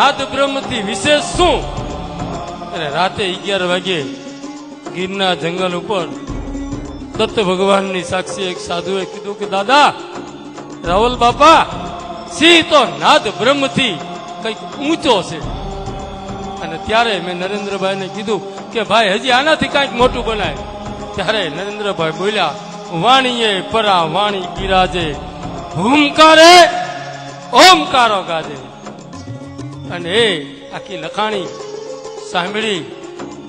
નાદ બ્રહ્મથી વિશેષ શું? અને રાતે 11 વાગે ગીરના જંગલ ઉપર દત્ત ભગવાનની સાક્ષી એક સાધુએ કીધું કે દાદા રાવલ બાપા, સિંહ તો નાદ બ્રહ્મથી કઈક ઊંચો છે. અને ત્યારે મેં નરેન્દ્રભાઈને કીધું કે ભાઈ હજી આનાથી કઈક મોટું બનાય. ત્યારે નરેન્દ્રભાઈ બોલ્યા, વાણીએ પરા વાણી બિરાજે, હુંકારે ઓમકારો ગાજે. અને એ આખી લખાણી સાંભળી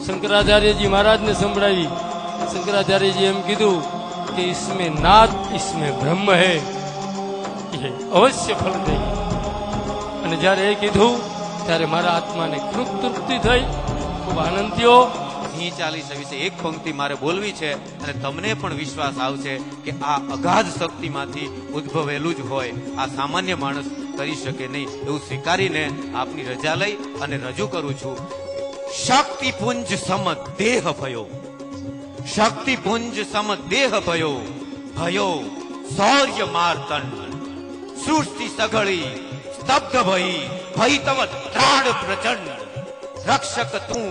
શંકરાચાર્યજી મહારાજને સંભળાવી. શંકરાચાર્યજી એમ કીધું કે इसमें नाद इसमें ब्रह्म है, ये अवश्य फल देगी. અને જયારે એ કીધું ત્યારે મારા આત્માને ખૂબ તૃપ્તિ થઈ, ખૂબ આનંદ થયો. સિંહ 40 વિશે એક પંક્તિ મારે બોલવી છે અને તમને પણ વિશ્વાસ આવશે કે આ અગાધ શક્તિમાંથી ઉદ્ભવેલું જ હોય, આ સામાન્ય માણસ કરી શકે નહીં. એવું સ્વીકારીને આપની રજા લઈ અને રજૂ કરું છું. શક્તિપુંજ સમ દેહ ભયો, શક્તિપુંજ સમ દેહ ભયો, ભયો શૌર્ય માર્તંડ, સૃષ્ટિ સઘળી સ્તબ્ધ ભઈ, ભઈ તવ ત્રાણ પ્રચંડ. રક્ષક તું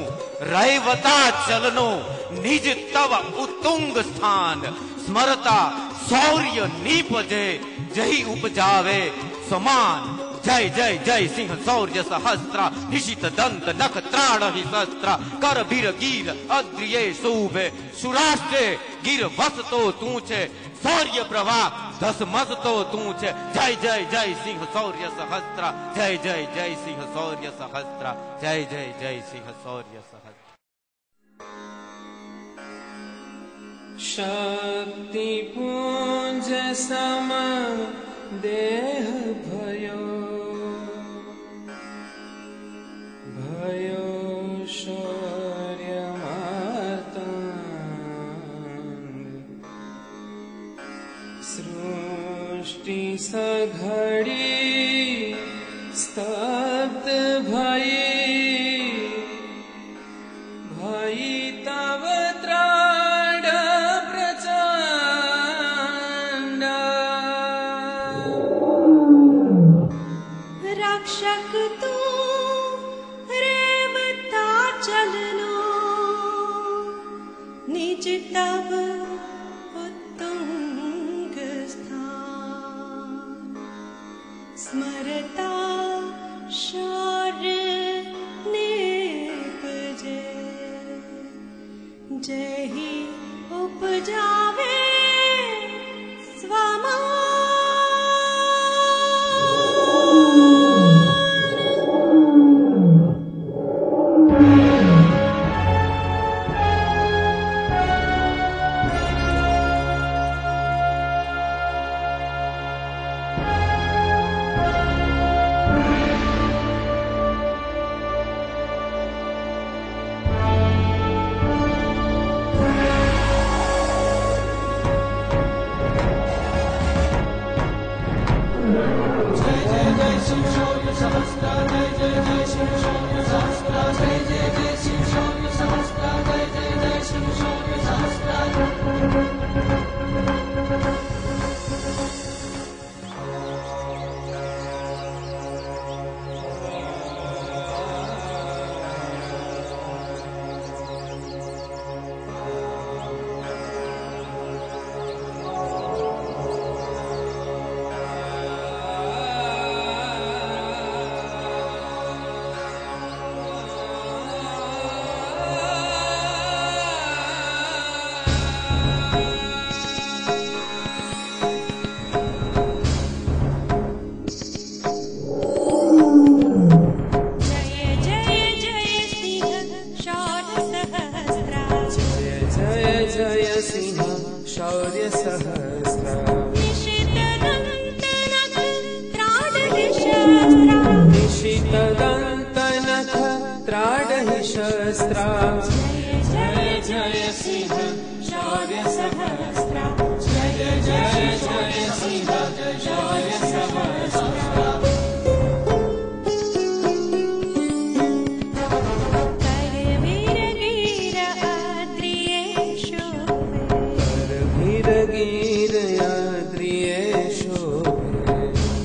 રૈવતા ચલનો, નિજ તવ ઉત્તુંગ સ્થાન. સ્મરતા શૌર્ય નીપજે, જહી ઉપજાવે સમાન. જય જય જય સિંહ શૌર્ય સહસ્ત્ર, નિશિત દંત નખ ત્રાણ હિ શસ્ત્ર. કર ભીર ગીર અદ્રિયે શુભે, સુરાષ્ટ્રે ગીર વસતો તું છે. શૌર્ય પ્રવાહ ધસ મસતો તું છે. જય જય જય સિંહ શૌર્ય સહસ્ત્ર, જય જય જય સિંહ શૌર્ય સહસ્ત્ર, જય જય જય સિંહ શૌર્ય સહસ્ત્ર. शक्ति पुंज सम देह भयो, भयो शौर्य मार्तंड. सृष्टि सघड़ी स्तब्ध भई, भई तव त्राण प्रचंड. रक्षक तू रेवता चलनो, निज तव उत्तुंग स्थान. स्मरता शौर्य निपजे, जहि उपजावे स्वमान.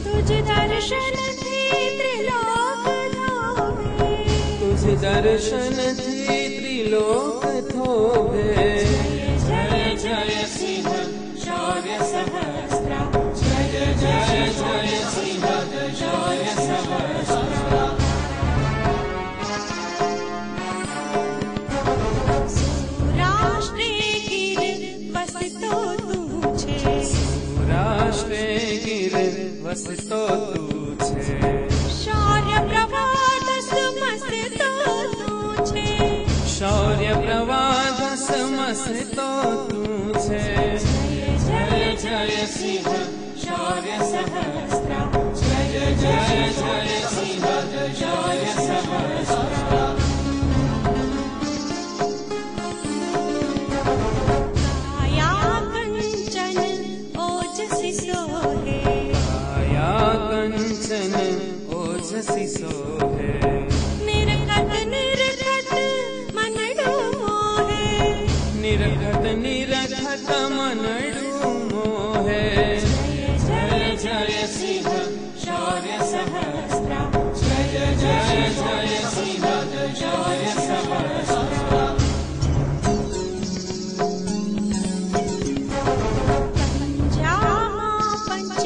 तुझ दर्शन थी त्रिलोक धाम. दर्शन थी त्रिलोक थोभे जय जय सिंह शौर्य सहस्रा जय जय जय सिंह शौर्य सहस्रा सौराष्ट्रे गिर बसतो તું છે રાષ્ટ્રે ગીર વસતો તું છે શૌર્ય પ્રવાદ સમસ્તો તું છે શૌર્ય પ્રવાદ સમસ્તો તું છે જય જય સિંહ શૌર્ય સહસ્રા જય જય જય સિંહ શૌર્ય સહસ્રા કાયા કંચન ઓજસી સોહે આયા કંચન ઓજસી સોહે નિરખત નિરખત મનડો મોહે નિરખત નિરખત મનડું મોહે જય જય સિંહ શૌર્ય સહસ્રા જય જય જય સિંહ શૌર્ય સહસ્રા પંચામાં પંચ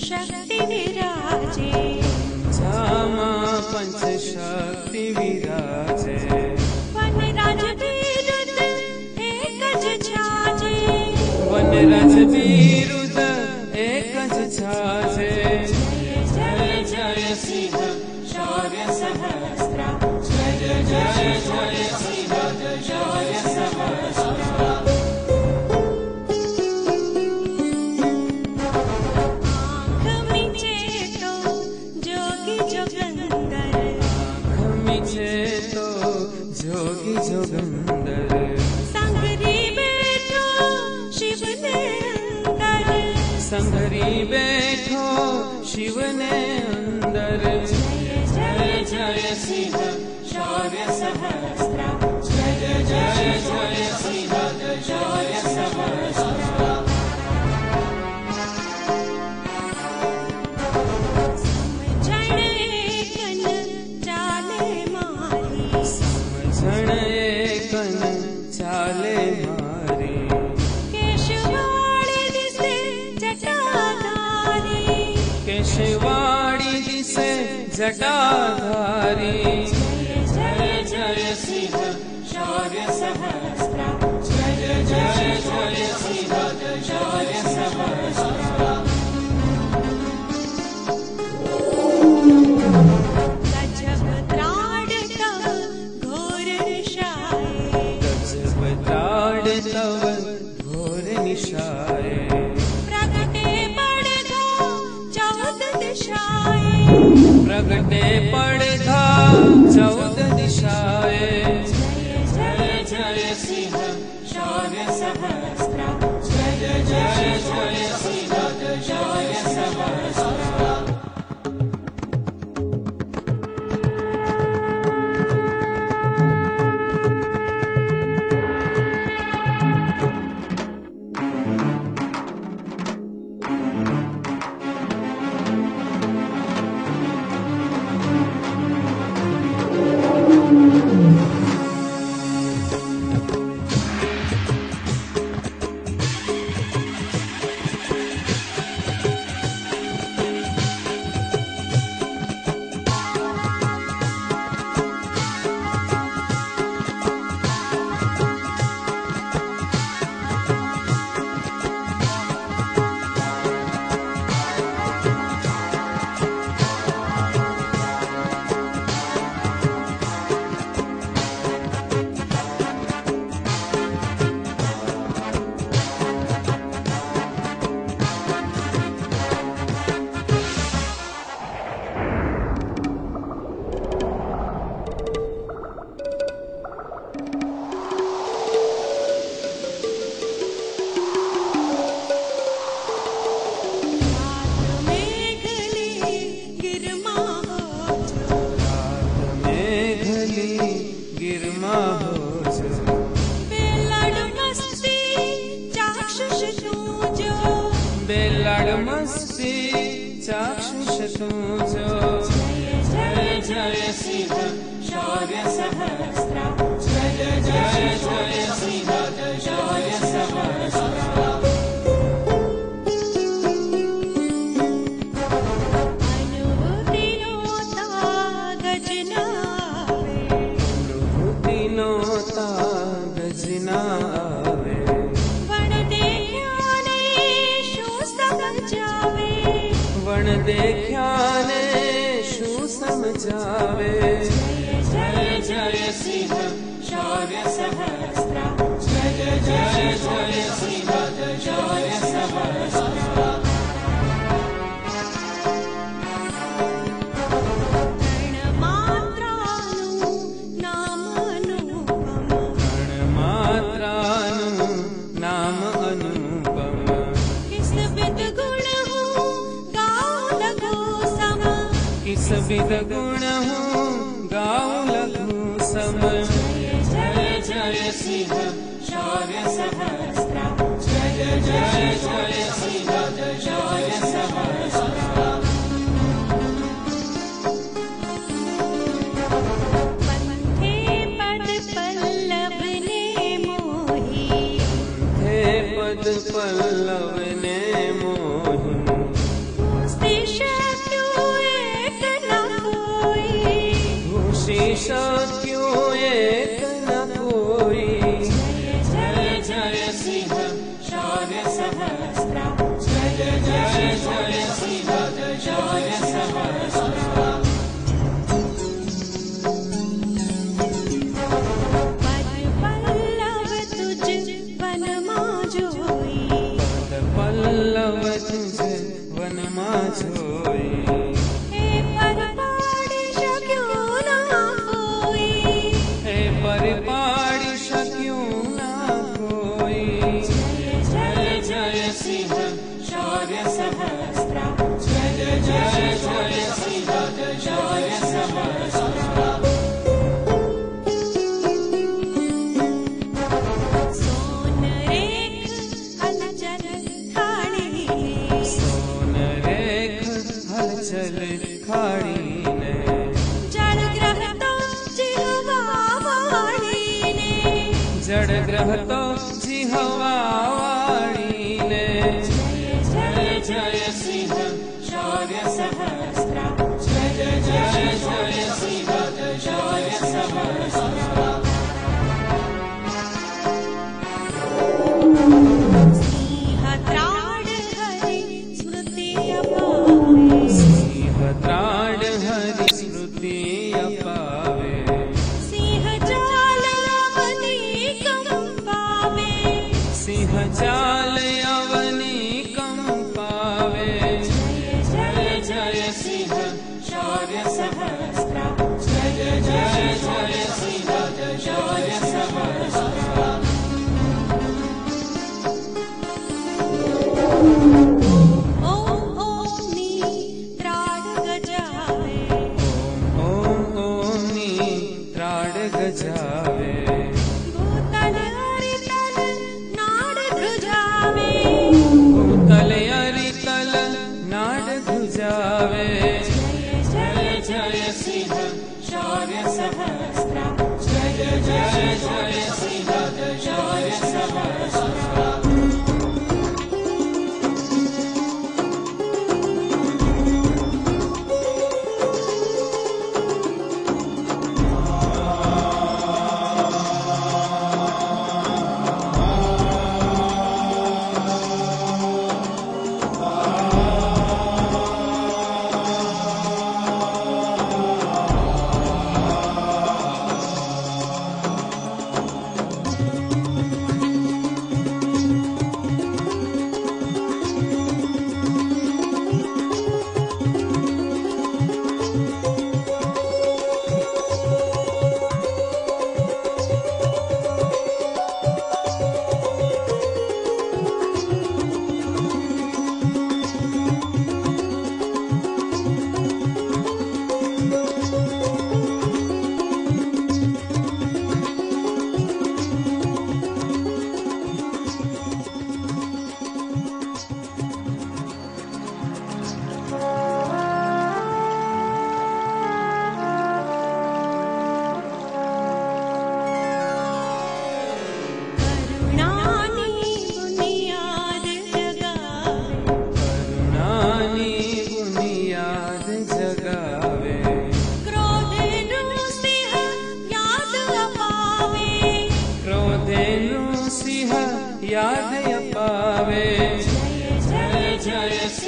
શક્તિ વિરાજે જામા પંચ શક્તિ વિરાજે વનરાજ વિરુદ્ધ એક જ છાજે વનરાજ વિરુદ્ધ એક જ છાજે જય જય સિંહ શૌર્ય સહસ્રા જય જય જય સિંહ શૌર્ય સહસ્રા આંખ મીચે તો જોગી જોગંદર ખમી છે તો જોગી જોગંદર સંગરી બેઠો શિવને અંદર સંઘરી બેઠો શિવને અંદર જય જય સિંહ શૌર્ય સહસ્રા જય જય જય સિંહ શૌર્ય સહસ્રા સમજણ એકન ચાલે મારી સમજણ એકન ચાલે મારી કેશવાળી દિશે જટાધારી કેશવાળી દિશે જટાધારી જય જય સિંહ શૌર્ય સહસ્રા જય જય જય સિંહ શૌર્ય સહસ્રા ગજબ ત્રાડ તવ ઘોર નિશાએ ગજબ ત્રાડ તવ ઘોર નિશાએ પ્રગટે પડધો 14 દિશાએ પ્રગટે પડધા 14 દિશાએ જય જય સિંહ શૌર્ય સહસ્રા જય જય જય સિંહ શૌર્ય સહસ્રા બેલાડ મસ્તી ચાક્ષુષ તું જો જય જય સિંહ શૌર્ય સહસ્ર જાવે વણ દેખ્યાને શું સમજાવે જય જય સિંહ શૌર્ય સહસ્ત્રા જય જય સિંહ શૌર્ય સહસ્ત્રા વિદ ગુણ હું ગાઉં લઘુ સમ જય જય સિંહ શૌર્ય સહસ્ત્રા જય જય સિંહ શૌર્ય સહસ્ત્રા પંથે પદ પલ્લવને મોહી હે પદ પલ્લવને મોહી શક્યું એક ન કોઈ જય જય સિંહ શૌર્ય સહસ્ત્રા જય જય સિંહ શૌર્ય સહસ્ત્રા પદ પલ્લવ તુજ વનમાં જોઈ પદ પલ્લવ તુજ વનમાં જોઈ પરિપાડી શક્યું ના કોઈ જય જય સિંહ શૌર્ય સહસ્ત્રા જય જય સિંહ શૌર્ય સહસ્ત્રા સોનરેખ હલચલ ખાડી સોનરેખ હલચલ ખાડીને જડ ગ્રહ તો જીહવા વાળીને જય જય સિંહ શૌર્ય સહસ્ત્રા જય જય સિંહ શૌર્ય સહસ્ત્રા સિંહ ત્રાડ હરિ સ્મૃતિ અપાવે સિંહ ત્રાડ હરિ સ્મૃતિ અપાવે સિંહ ચાલ અવની કંપાવે સિંહ ચાલ અવની કંપાવે જય જય સિંહ શૌર્ય સહસ્ત્રા જય જય સિંહ શૌર્ય સહસ્ત્રા ઓમ ઓમ ની ત્રાડ ગજાવે ઓમ ઓમ ની ત્રાડ ગજાવે ભૂતલ હરિતલ નાડ ધ્રુજાવે ભૂતલ અરિતલ નાડ ધ્રુજાવે જય જય સિંહ શૌર્ય સહસ્ત્રા જય જય સિંહ શૌર્ય સહસ્ત્રા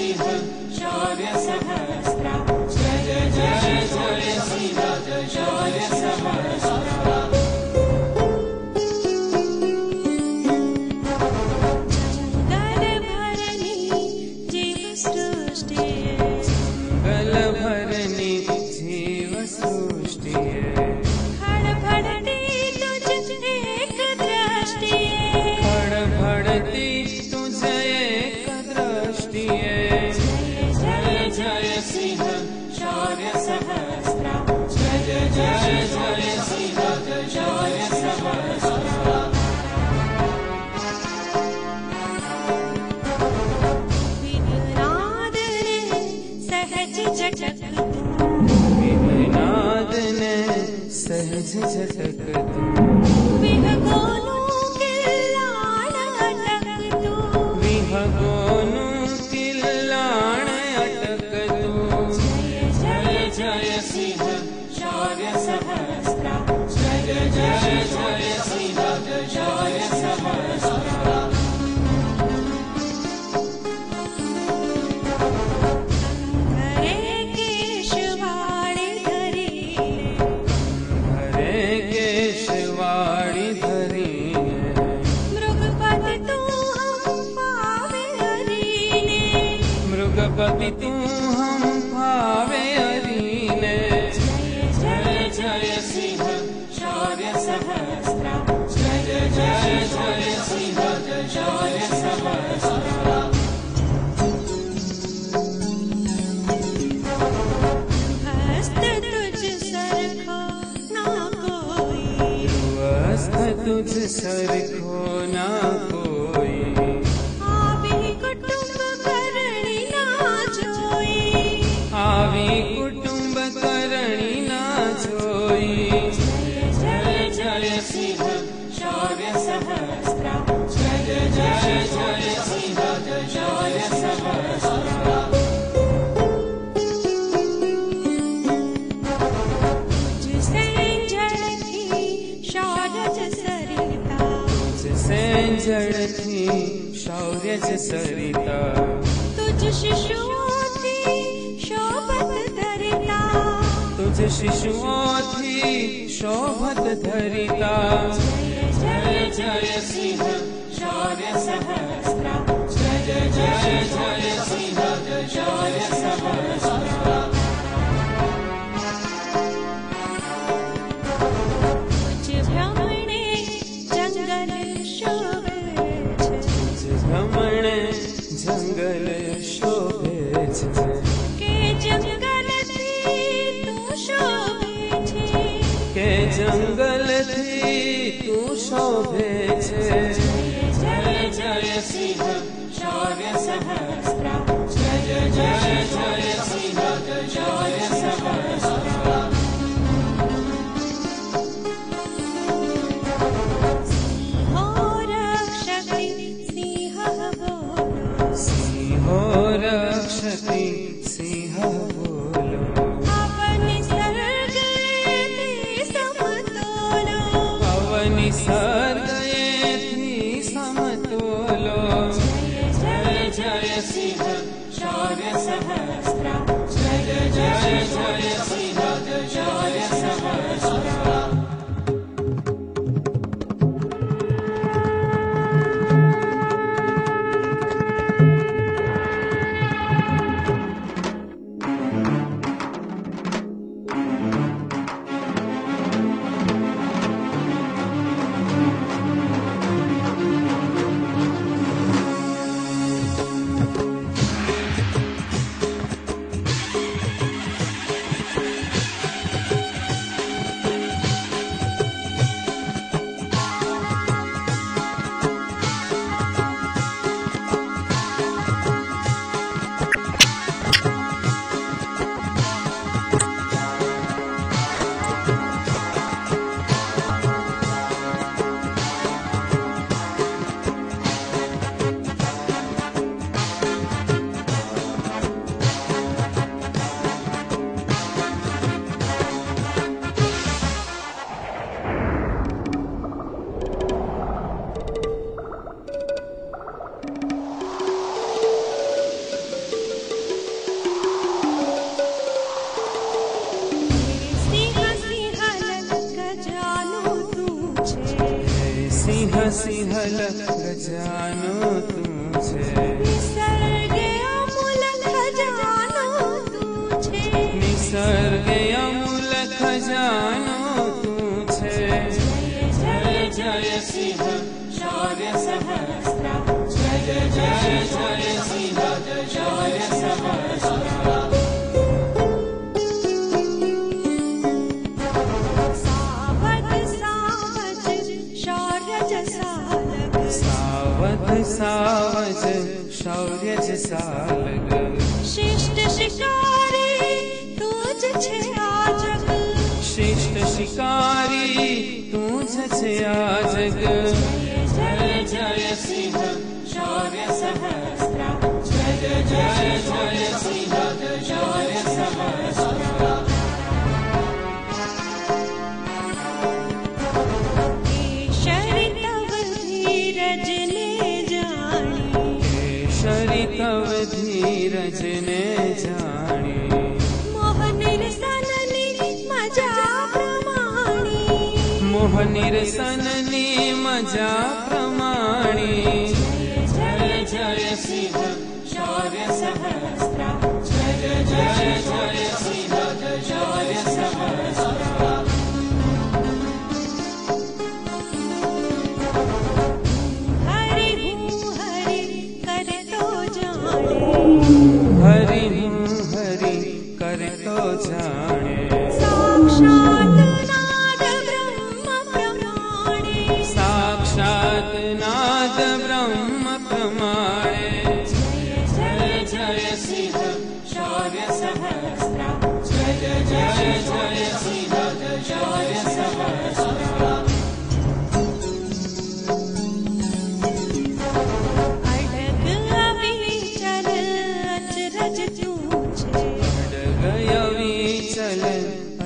सिंह शौर्य सहस्रा जय जय जय सिंह शौर्य सहस्रा जंगल भरनी जीव सृष्टि गल भरनी जीव सृष्टि खड़भड़ती तुझ एक दृष्टि खड़भड़ती तुझ एक दृष्टि जय जय सिंह शौर्य सहस्रा जय जय जय सिंह शौर्य सहस्रा विघ्नाद ने सहज झटक विघ्नाद ने सहज झटक तू विहगोनु किल्लाण अटक तू विहगोनु किल्लाण अटक तू जय जय सिंह शौर्य सहस्रा जय जय जय सिंह शौर्य सहस्रा हरे केशवाणी धरी हरे केशवाणी धरी मृगपति तू हम पावे हरीने मृगपति तू हम भावे अरीने जय जय सिंह शौर्य सहस्रा जय जय जय सिंह शौर्य सहस्रा हस्त तुझ सरखो ना कोई हस्त तुझ सरखो ना कोई आवी कुटुंब करणी ना जोई आवी कुटुंब करणी ना जोई जय जय सिंह शौर्य सहस्रा जय जय जय सिंह शौर्य सहस्रा जिसे झड़की शौर्य सरिता जिसे जड़ती शौर्य सरिता तुझ शिशुओं थी शोभत धरिता तुझ शिशुओं थी शोभत धरिता जय जय सिंह शौर्य सहस्रा जय जय जय सिंह शौर्य सहस्रा तुझ भ्रमणे जंगल शोभे भ्रमण जंगल शोभे छे के जंगल थी तू शोभे छे के जंगल थी तू शोभे छे जय जय सिंह शौर्य सहस्रा जय जय जय सिंह शौर्य सहस्रा सिंहो रक्षति सिंह बोलो सिंहो रक्षति सिंह बोलो अवनि सर्ग ते समतोलो अवनि सर्ग थी समतोलो जय जय सिंह शौर्य सहस्रा जय जय जय सिंह शौर्य सहस्रा સિંહલ ગજાનો તું છે નિસર્ગે અમૂલ ખજાનો તું છે નિસર્ગે અમૂલ ખજાનો તું છે જય જય સિંહ શૌર્ય સહસ્ત્રા જય જય જય સિંહ શૌર્ય સહસ્ત્રા सावज शौर्य जसालग शिष्ट शिकारी तुझ छे आजग शिष्ट शिकारी तुझ छे आजग जय जय सिंह शौर्य सहस्त्रा जय जय जय सिंह शौर्य सहस्त्रा तव धीरज ने जानी मोहनिरसननी मजा प्रमाणी मोहनिरसननी मजा प्रमाणी जय जय सिंह शौर्य सहस्त्रा जय जय जय सिंह शौर्य सहस्त्रा हरि हरि कर तो जाने साक्षात नाद ब्रह्म प्रमाणे साक्षात नाद ब्रह्म प्रमाणे जय जय सिंह शौर्य सहस्त्रा जय जय जय सिंह शौर्य सहस्त्रा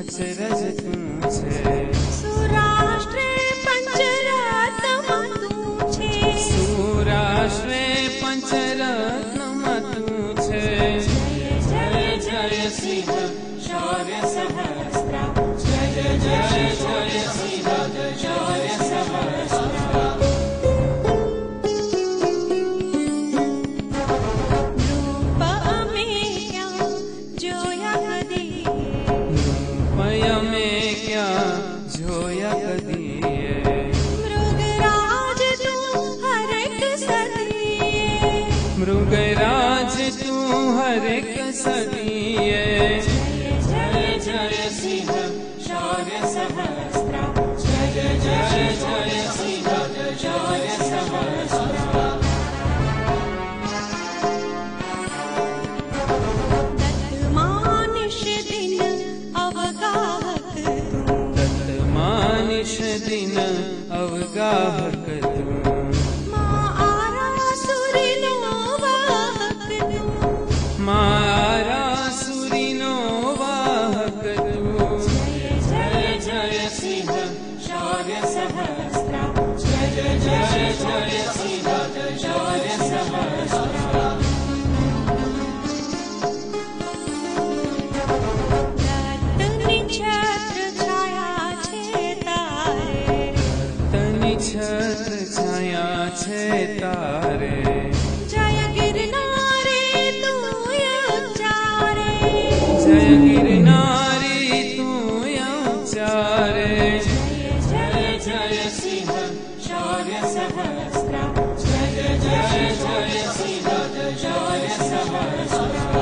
अचरज तू छे सौराष्ट्रे पंचरत्न तू छे सौराष्ट्रे पंचरत्न तू छे जय जय सिंह शौर्य सहस्त्रा जय जय जय सिंह शौर्य सहस्त्रा जोया कदी मृगराज तू हर एक सदिए मृगराज तू हर एक सदिए जय जय सिंह शौर्य सहस्त्रा जय जय जय सिंह शौर्य सहस्त्रा दत्तमानिश दिन अवगाहक दिन अवगाहक तू मारासुरिनो वाहक तू मारासुरिनो वाहक तू जय जय जय सिंह शौर्य सहस्त्रा जय जय जय सिंह शौर्य सहस्त्रा दत्तनि छत्र छाया छे तारे छत्र छाया छे तारे जय गिरनारे तू उच्चारे जय गिरनारी तू उच्चारे जय जय सिंह शौर्य सहस्त्रा जय जय जय सिंह शौर्य सहस्त्रा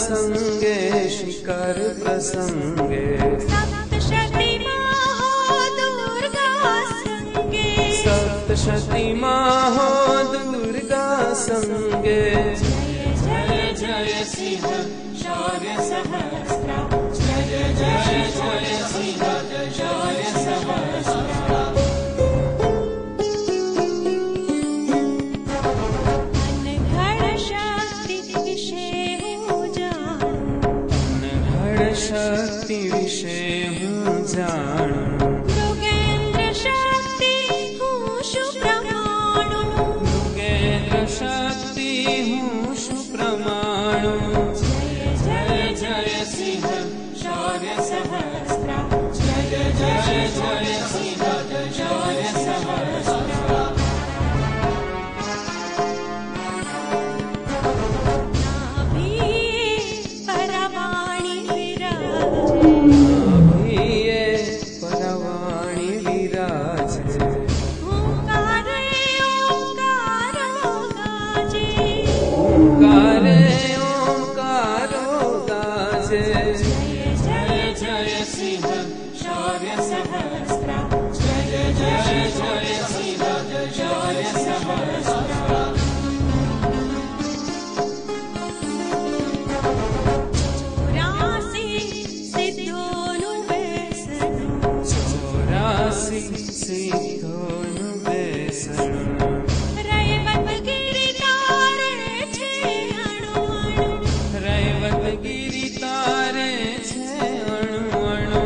संगे शिखर प्रसंगे सप्तशती माहो दुर्गा संगे सप्तशती माहो दुर्गा संगे जय जय सिंह शौर्य सहस्रा जय जय सिंह शौर्य सहस्रा अनघड़ शक्ति विषय हूँ जानू अनघड़ शक्ति विषय हूँ जानू मृगेंद्र शक्ति हूँ सुप्रमाणु मृगेंद्र शक्ति हूँ सुप्रमाणु जय जय सिंह शौर्य सहस्रा जय जय सिंह शौर्य सहस्रा नाभि परवाणी विराजे अभिये परवाणी विराजे ओंकारे ओंकारो गाजे ओंकारे ओंकारो गाजे जय जय सिंह शौर्य सहस्रा जय जय सिंह शौर्य सहस्रा चौरासी सिद्धोनु बेसनु चौरासी सिद्धोनु बेसनु रैवत गिरि तारे छे अणु अणु रैवत गिरि तारे छे अणु अणु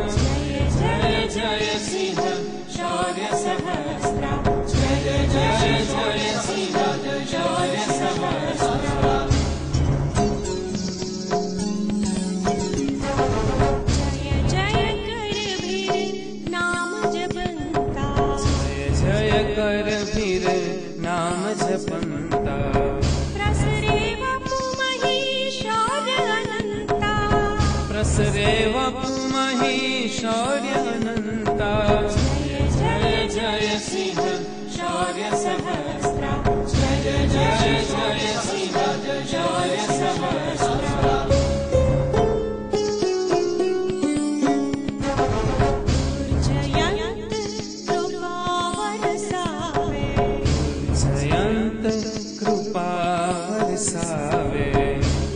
जय जय सिंह शौर्य सहस्रा जय जय सिंह शौर्य सहस्रा जय जय कर भीर नाम जपंता जय कर भीर नाम जपंता प्रसरे वपु महीशौर्य अनंता प्रसरे वपु महीशौर्य अनंता जय जय सिंह शौर्य सहस्रा जय जय सिंह शौर्य सहस्रा जयंत कृपा बरसावे जयंत कृपा बरसावे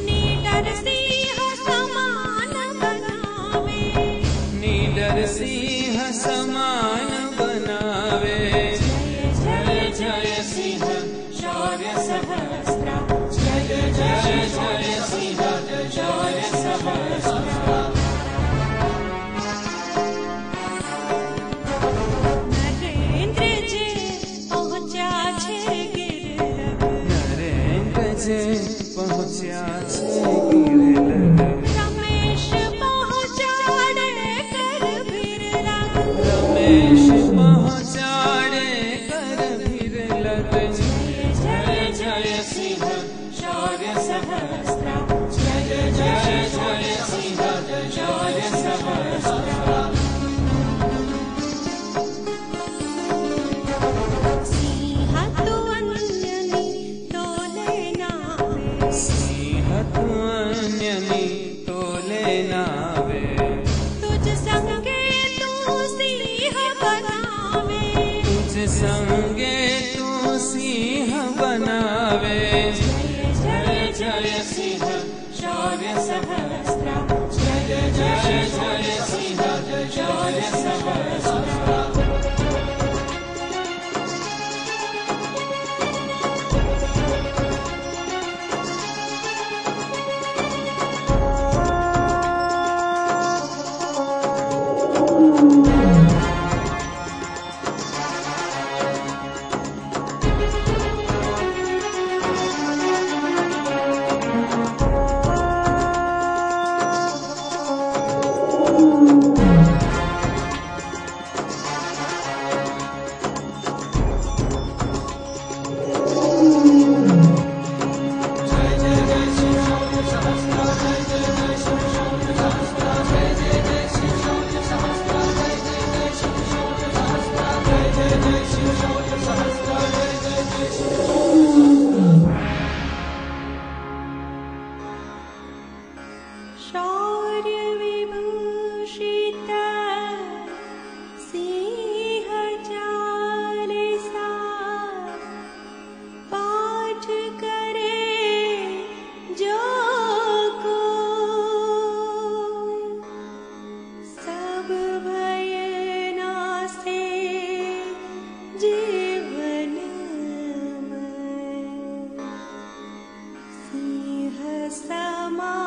नीडर सिंह समान बनावे नीडर सिंह समान बनावे जय जय सिंह शौर्य सहस्रा जय जय सिंह शौर्य सहस्रा नरेंद्र जी पहुंचा छे गिरलग नरेंद्र जे पहुंचा छे गिरलग रमेश पहुंचाड़े कर बिरलग रमेश पहुंचाड़े कर गिरलग जय जय सिंह शौर्य सहस्रा जय जय सिंह शौर्य सहस्रा सिंह तु अन्यनि तोले नावे सिंह तु अन्यनि तोले नावे तुझ संगे तू सिंह बनावे तुझ संगे तू सिंह बनावे जय जय सिंह शौर्य सहस्रा जय जय सिंह शौर्य सहस्रा સમા